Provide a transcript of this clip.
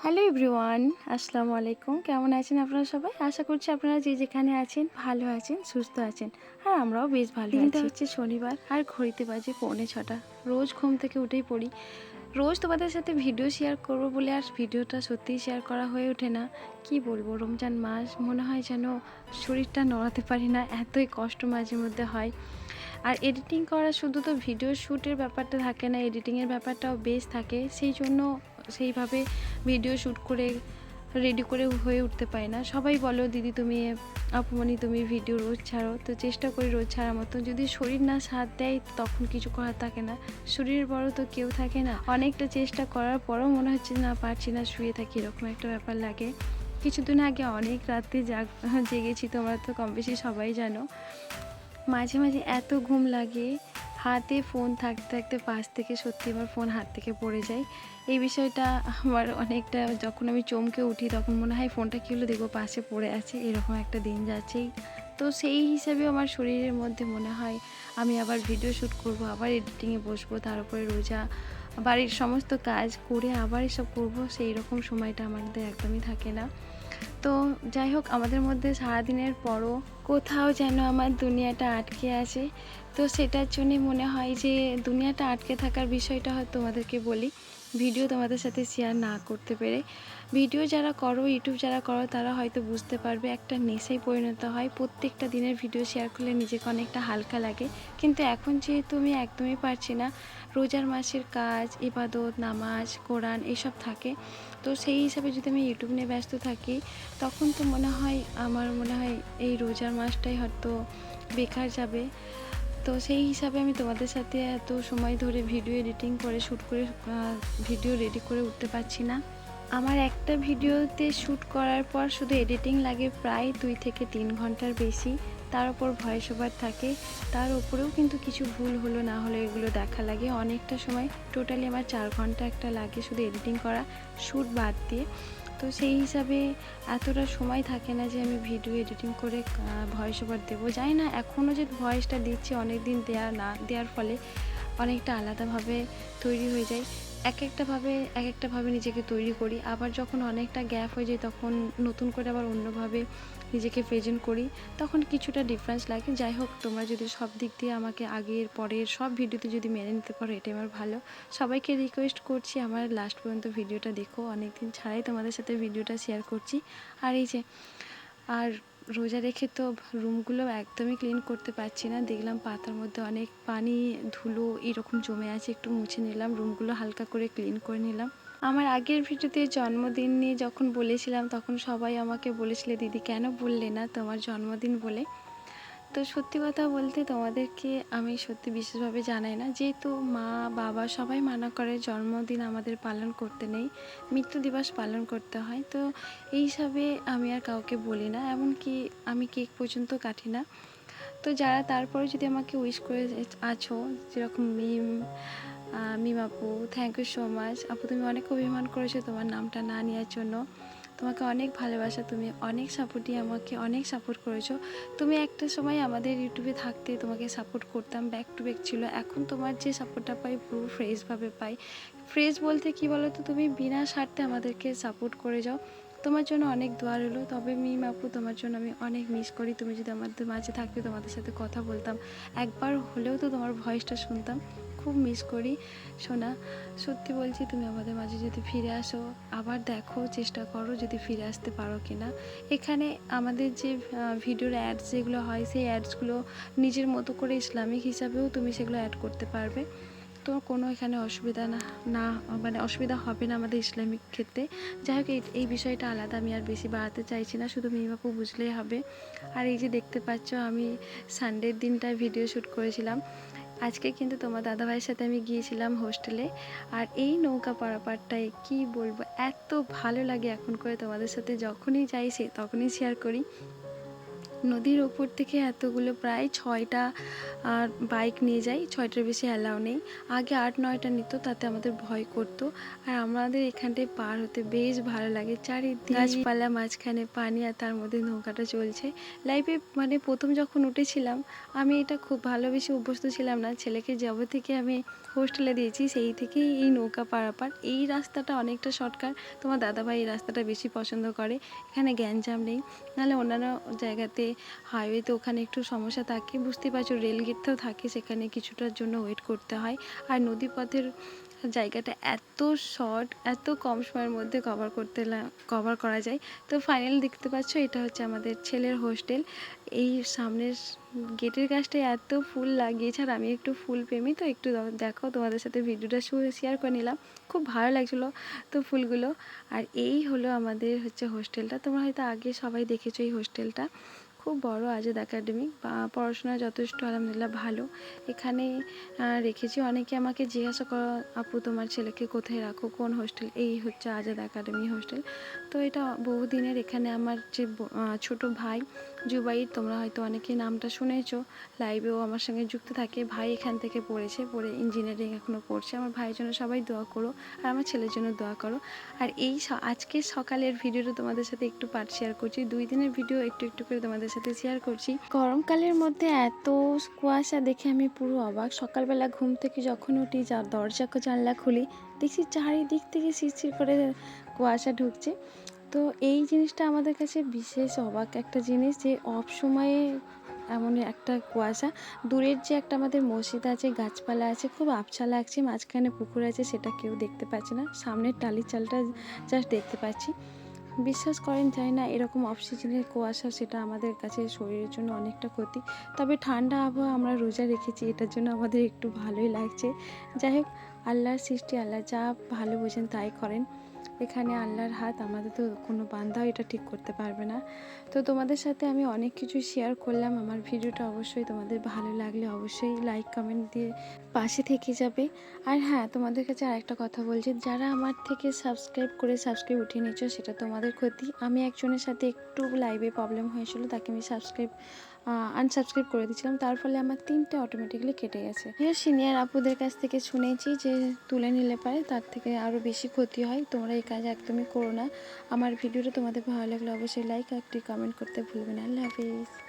Hello everyone, আসসালামু আলাইকুম। কেমন আছেন আপনারা সবাই? আশা করছি আপনারা যে যেখানে আছেন ভালো আছেন, সুস্থ আছেন। আর আমরাও বেশ ভালো আছি। দিনটা হচ্ছে শনিবার আর ঘড়িতে বাজে 6:45। রোজ ঘুম থেকে উঠেই পড়ি। রোজ তোমাদের সাথে ভিডিও শেয়ার করব বলে আর ভিডিওটা সত্যিই শেয়ার করা হয়ে ওঠে না। কি বলবো, রমজান মাস মনে হয় যেন শরীরটা নড়াতে পারি না, এতই কষ্ট মাঝে মধ্যে হয়। আর এডিটিং করা শুধু তো ভিডিও শ্যুটের ব্যাপারটা থাকে না, এডিটিংয়ের ব্যাপারটাও বেশ থাকে। সেই জন্য সেইভাবে ভিডিও শ্যুট করে রেডি করে হয়ে উঠতে পারি না। সবাই বলো দিদি তুমি, আপুমনি তুমি ভিডিও রোজ ছাড়ো, তো চেষ্টা করি রোজ ছাড়ার মতো। যদি শরীর না সাথ দেয় তখন কিছু করার থাকে না, শরীরের বড় তো কেউ থাকে না। অনেকটা চেষ্টা করার পরও মনে হচ্ছে না পারছি না, শুয়ে থাকি, এরকম একটা ব্যাপার লাগে। কিছুদিন আগে অনেক রাতে জেগেছি, তোমরা তো কম বেশি সবাই জানো। মাঝে মাঝে এত ঘুম লাগে, হাতে ফোন থাকতে থাকতে পাশ থেকে সত্যি আমার ফোন হাত থেকে পড়ে যায়। এই বিষয়টা আমার অনেকটা, যখন আমি চমকে উঠি তখন মনে হয় ফোনটা কী হলো, দেখবো পাশে পড়ে আছে, এরকম একটা দিন যাচ্ছেই। তো সেই হিসাবে আমার শরীরের মধ্যে মনে হয় আমি আবার ভিডিও শ্যুট করব, আবার এডিটিংয়ে বসবো, তার উপরে রোজা, বাড়ির সমস্ত কাজ করে আবার এসব করবো, সেই রকম সময়টা আমাদের একদমই থাকে না। তো যাই হোক, আমাদের মধ্যে সারাদিনের পরও কোথাও যেন আমার দুনিয়াটা আটকে আছে। তো সেটার জন্যে মনে হয় যে দুনিয়াটা আটকে থাকার বিষয়টা হয়তো তোমাদেরকে বলি, ভিডিও তোমাদের সাথে শেয়ার না করতে পেরে। ভিডিও যারা করো, ইউটিউব যারা করো, তারা হয়তো বুঝতে পারবে, একটা নেশায় পরিণত হয়। প্রত্যেকটা দিনের ভিডিও শেয়ার করলে নিজেকে অনেকটা হালকা লাগে। কিন্তু এখন যেহেতু আমি একদমই পারছি না, রোজার মাসের কাজ, ইবাদত, নামাজ, কোরআন এসব থাকে, তো সেই হিসাবে যদি আমি ইউটিউব নিয়ে ব্যস্ত থাকি তখন তো আমার মনে হয় এই রোজার মাসটাই হয়তো বেকার যাবে। তো সেই হিসাবে আমি তোমাদের সাথে এত সময় ধরে ভিডিও এডিটিং করে শ্যুট করে ভিডিও রেডি করে উঠতে পারছি না। আমার একটা ভিডিওতে শ্যুট করার পর শুধু এডিটিং লাগে প্রায় 2 থেকে 3 ঘন্টার বেশি। তার উপর ভয়েস ওভার থাকে, তার উপরেও কিন্তু কিছু ভুল হলো না হলে এগুলো দেখা লাগে অনেকটা সময়। টোটালি আমার 4 ঘন্টা একটা লাগে শুধু এডিটিং করা, শ্যুট বাদ দিয়ে। তো সেই হিসাবে এতটা সময় থাকে না যে আমি ভিডিও এডিটিং করে ভয়েস ওভার দেবো। জানি না এখনও যে ভয়েসটা দিচ্ছি, অনেক দিন দেওয়ার ফলে অনেকটা আলাদাভাবে তৈরি হয়ে যায়। এক একটাভাবে নিজেকে তৈরি করি, আবার যখন অনেকটা গ্যাপ হয়ে যায় তখন নতুন করে আবার অন্যভাবে নিজেকে প্রেজেন্ট করি, তখন কিছুটা ডিফারেন্স লাগে। যাই হোক, তোমরা যদি সব দিক দিয়ে আমাকে আগের পরের সব ভিডিওতে যদি মেনে নিতে পারো, এটাই আমার ভালো। সবাইকে রিকোয়েস্ট করছি আমার লাস্ট পর্যন্ত ভিডিওটা দেখো, অনেকদিন ছাড়াই তোমাদের সাথে ভিডিওটা শেয়ার করছি। আর এই যে, আর রোজা রেখে তো রুমগুলো একদমই ক্লিন করতে পারছি না। দেখলাম পাতার মধ্যে অনেক পানি, ধুলো এরকম জমে আছে, একটু মুছে নিলাম, রুমগুলো হালকা করে ক্লিন করে নিলাম। আমার আগের ভিডিওতে জন্মদিন নিয়ে যখন বলেছিলাম তখন সবাই আমাকে বলেছিলে দিদি কেন বললে না তোমার জন্মদিন বলে। তো সত্যি কথা বলতে তোমাদেরকে আমি সত্যি বিশেষভাবে জানাই না, যেহেতু মা বাবা সবাই মানা করে জন্মদিন আমাদের পালন করতে নেই, মৃত্যু দিবস পালন করতে হয়। তো এই হিসাবে আমি আর কাউকে বলি না, এমনকি আমি কেক পর্যন্ত কাটি না। তো যারা তারপরে যদি আমাকে উইশ করে আছো, যেরকম মিম আপু, থ্যাংক ইউ সো মাচ আপু, তুমি অনেক অভিমান করেছো তোমার নামটা না নেওয়ার জন্য, তোমাকে অনেক ভালোবাসা, তুমি অনেক সাপোর্টই আমাকে অনেক সাপোর্ট করেছো। তুমি একটা সময় আমাদের ইউটিউবে থাকতে তোমাকে সাপোর্ট করতাম, ব্যাক টু ব্যাক ছিল। এখন তোমার যে সাপোর্টটা পাই পুরো ফ্রেশভাবে পাই। ফ্রেশ বলতে কি বলো তো, তুমি বিনা স্বার্থে আমাদেরকে সাপোর্ট করে যাও। তোমার জন্য অনেক দোয়া রইলো। তবে মিম আপু, তোমার জন্য আমি অনেক মিস করি। তুমি যদি আমাদের মাঝে থাকতে, তোমাদের সাথে কথা বলতাম, একবার হলেও তো তোমার ভয়েসটা শুনতাম, খুব মিস করি সোনা। সত্যি বলছি, তুমি আমাদের মাঝে যদি ফিরে আসো, আবার দেখো, চেষ্টা করো যদি ফিরে আসতে পারো কি না। এখানে আমাদের যে ভিডিওর অ্যাডস যেগুলো হয়, সেই অ্যাডসগুলো নিজের মতো করে ইসলামিক হিসাবেও তুমি সেগুলো অ্যাড করতে পারবে। তো কোনো এখানে অসুবিধা না মানে অসুবিধা হবে না আমাদের ইসলামিক ক্ষেত্রে। যাই হোক, এই বিষয়টা আলাদা, আমি আর বেশি বাড়াতে চাইছি না, শুধু মিমাপু বুঝলেই হবে। আর এই যে দেখতে পাচ্ছ, আমি সানডের দিনটায় ভিডিও শ্যুট করেছিলাম। আজকে কিন্তু তোমার দাদাভাইয়ের সাথে আমি গিয়েছিলাম হোস্টেলে। আর এই নৌকা পারাপারটায় কি বলবো, এত ভালো লাগে এখন করে, তোমাদের সাথে যখনই যাই তখনই শেয়ার করি। নদীর ওপর থেকে এতগুলো প্রায় 6টা আর বাইক নিয়ে যায়, 6টার বেশি অ্যালাউ নেই। আগে 8-9টা নিত, তাতে আমাদের ভয় করতো। আর আমাদের এখানটায় পার হতে বেশ ভালো লাগে, চারিদিকে গাছপালা, মাঝখানে পানি, আর তার মধ্যে নৌকাটা চলছে। লাইফে মানে প্রথম যখন উঠেছিলাম আমি এটা খুব ভালোবেসে অভ্যস্ত ছিলাম না। ছেলেকে যবে থেকে আমি হোস্টেলে দিয়েছি সেই থেকেই এই নৌকা পারাপার। এই রাস্তাটা অনেকটা শর্টকাট, তোমার দাদাভাই এই রাস্তাটা বেশি পছন্দ করে। এখানে গ্যাঞ্জাম নেই, নাহলে অন্যান্য জায়গাতে হাইওয়েতে ওখানে একটু সমস্যা থাকে। বুঝতেই পারছো, রেলগেটটাও থাকে, সেখানে কিছুটার জন্য ওয়েট করতে হয়। আর নদীপথের জায়গাটা এত শর্ট, এত কম সময়ের মধ্যে কভার করা যায়। তো ফাইনালি দেখতে পাচ্ছ, এটা হচ্ছে আমাদের ছেলের হোস্টেল। এই সামনের গেটের কাছটায় এত ফুল লাগিয়েছে, আর আমি একটু ফুল প্রেমী, তো একটু দেখো, তোমাদের সাথে ভিডিওটা শেয়ার করে নিলাম। খুব ভালো লাগছিলো তো ফুলগুলো। আর এই হলো আমাদের হচ্ছে হোস্টেলটা। তোমরা হয়তো আগে সবাই দেখেছো এই হোস্টেলটা। খুব বড় আজাদ একাডেমি, পড়াশোনা যথেষ্ট আলহামদুলিল্লাহ ভালো। এখানে রেখেছি। অনেকে আমাকে জিজ্ঞাসা করো, আপু তোমার ছেলেকে কোথায় রাখো, কোন হোস্টেল? এই হচ্ছে আজাদ একাডেমি হোস্টেল। তো এটা বহুদিনের। এখানে আমার যে ছোট ভাই জুবাইর, তোমরা হয়তো অনেকে নামটা শুনেছো, লাইভেও আমার সঙ্গে যুক্ত থাকে। ভাই এখান থেকে পড়ে ইঞ্জিনিয়ারিং এখনও পড়ছে। আমার ভাইয়ের জন্য সবাই দোয়া করো, আর আমার ছেলের জন্য দোয়া করো। আর এই আজকে সকালের ভিডিওটা তোমাদের সাথে একটু পার্ট শেয়ার করছি, 2 দিনের ভিডিও একটু একটু করে তোমাদের সাথে শেয়ার করছি। গরমকালের মধ্যে এত কুয়াশা দেখে আমি পুরো অবাক। সকালবেলা ঘুম থেকে যখন উঠি, দরজা জানলা খুলি, দেখছি চারিদিক থেকে শিরশির করে কুয়াশা ঢুকছে। তো এই জিনিসটা আমাদের কাছে বিশেষ অবাক একটা জিনিস, যে অফ সময়ে এমন একটা কুয়াশা। দূরের যে একটা আমাদের মসজিদ আছে, গাছপালা আছে, খুব আবছা লাগছে, মাঝখানে পুকুর আছে, সেটা কেউ দেখতে পাচ্ছে না। সামনের টালির চালটা জাস্ট দেখতে পাচ্ছি। বিশ্বাস করেন জানি না, এরকম অফ সিজনের কুয়াশা, সেটা আমাদের কাছে শরীরের জন্য অনেকটা ক্ষতি। তবে ঠান্ডা আবহাওয়া আমরা রোজা রেখেছি, এটার জন্য আমাদের একটু ভালোই লাগছে। যাই হোক, আল্লাহর সৃষ্টি, আল্লাহ যা ভালো বোঝেন তাই করেন। এখানে আল্লাহর হাত, আমাদের তো কোনো বান্ধাও এটা ঠিক করতে পারবে না। তো তোমাদের সাথে আমি অনেক কিছু শেয়ার করলাম। আমার ভিডিওটা অবশ্যই তোমাদের ভালো লাগলে অবশ্যই লাইক কমেন্ট দিয়ে পাশে থেকে যাবে। আর হ্যাঁ, তোমাদের কাছে আরেকটা কথা বলছি, যারা আমার থেকে সাবস্ক্রাইব উঠিয়ে নিচ্ছ, সেটা তোমাদের ক্ষতি। আমি একজনের সাথে একটু লাইভে প্রবলেম হয়েছিল, তাকে আমি আনসাবস্ক্রাইব করে দিয়েছিলাম, তার ফলে আমার 3টে অটোমেটিকলি কেটে গেছে। সিনিয়র আপুদের কাছ থেকে শুনেছি যে তুলে নিলে পারে তার থেকে আরও বেশি ক্ষতি হয়। তোমরা এই কাজ একদমই করো না। আমার ভিডিওটা তোমাদের ভালো লাগলে অবশ্যই লাইক আর একটি কমেন্ট করতে ভুলবে না। আল্লাহ হাফিজ।